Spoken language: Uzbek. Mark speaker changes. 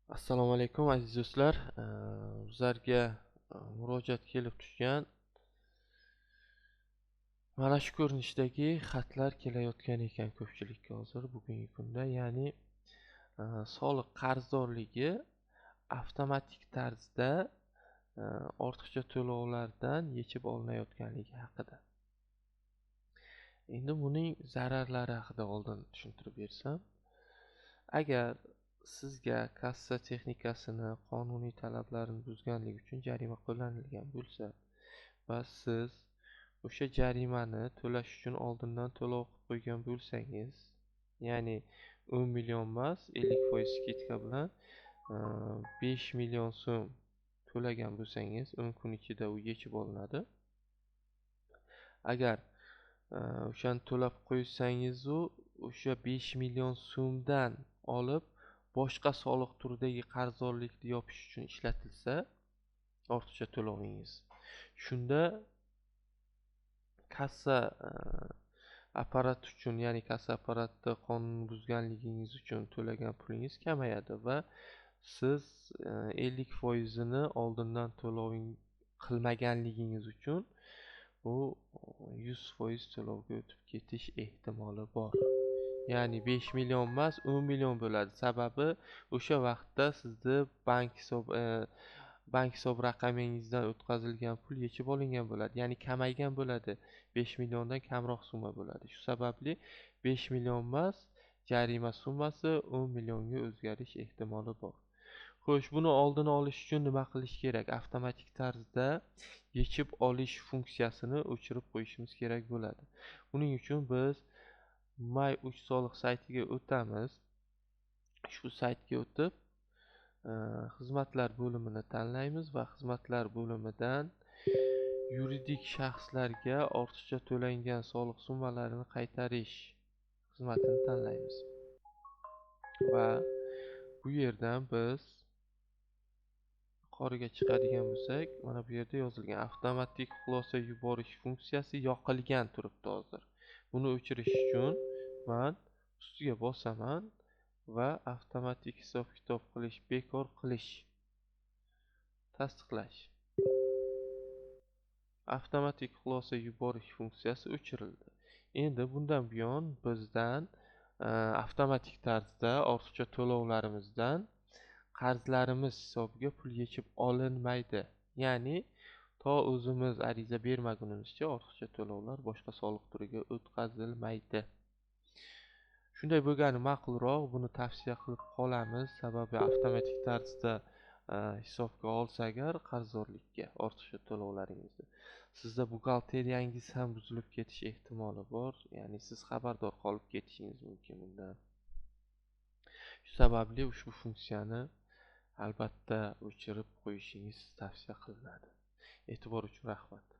Speaker 1: Assalomu alaykum aziz do'stlar. Bizlarga murojaat kelib tushgan mana shu ko'rinishdagi xatlar kelayotgan ekan ko'pchilikka hozir bugungi kunda, ya'ni soliq qarzdorligi avtomatik tarzda ortiqcha to'lovlardan yechib olinayotganligi haqida. Endi buning zararlari haqida oldin tushuntirib bersam, agar sizga kassa texnikasini qonuniy talablarini buzganlik uchun jarima qo'llanilgan bo'lsa va siz o'sha jarimani to'lash uchun oldindan to'lov qilib qo'ygan bo'lsangiz, ya'ni 10 million emas, 50% skitka bilan 5 million so'm to'lagan bo'lsangiz, 10 kun ichida u yechib olinadi. Agar o'shani to'lab qo'ysangiz, o'sha 5 million so'mdan olib boshqa soliq turidagi qarzdorlikni yopish uchun ishlatilsa, ortiqcha to'lovingiz, shunda kassa apparat uchun, ya'ni kassa apparatda qonun buzganligingiz uchun to'lagan pulingiz kamayadi va siz 50%ni oldindan to'loving qilmaganligingiz uchun u 100% to'lovga o'tib ketish ehtimoli bor. Ya'ni 5 million emas, 10 million bo'ladi. Sababi o'sha vaqtda sizni bank hisob raqamingizdan o'tkazilgan pul yechib olingan bo'ladi. Ya'ni kamaygan bo'ladi. 5 milliondan kamroq summa bo'ladi. Shu sababli 5 million emas, jarima summasi 10 millionga o'zgarish ehtimoli bor. Xo'sh, buni oldini olish uchun nima qilish kerak? Avtomatik tarzda yechib olish funksiyasini o'chirib qo'yishimiz kerak bo'ladi. Buning uchun biz My3 soliq saytiga o'tamiz. Shu saytga o'tib, xizmatlar bo'limini tanlaymiz va xizmatlar bo'limidan yuridik shaxslarga ortiqcha to'langan soliq summalarini qaytarish xizmatini tanlaymiz. Va bu yerdan biz yuqoriga chiqadigan bo'lsak, mana bu yerda yozilgan avtomatik xulosa yuborish funksiyasi yoqilgan turibdi hozir. Buni o'chirish uchun men ustiga bosaman va avtomatik hisob-kitob qilish, bekor qilish, tasdiqlash. Avtomatik xulosa yuborish funksiyasi o'chirildi. Endi bundan buyon bizdan avtomatik tarzda ortiqcha to'lovlarimizdan qarzlarimiz hisobiga pul yechib olinmaydi. Ya'ni to o'zimiz ariza bermagunimizcha ortiqcha to'lovlar boshqa soliq turiga o'tkazilmaydi. Shunday bo'lgani ma'qulroq, buni tavsiya qilib qolamiz. Sababi avtomatik tarzda hisobga olsa agar qarzdorlikka ortiqcha to'lovlaringizni, sizda buxgalteriyangiz ham buzilib ketish ehtimoli bor. Ya'ni siz xabardor qolib ketishingiz mumkin bundan. Shu sababli ushbu funksiyani albatta o'chirib qo'yishingiz tavsiya qilinadi. E'tibor uchun rahmat.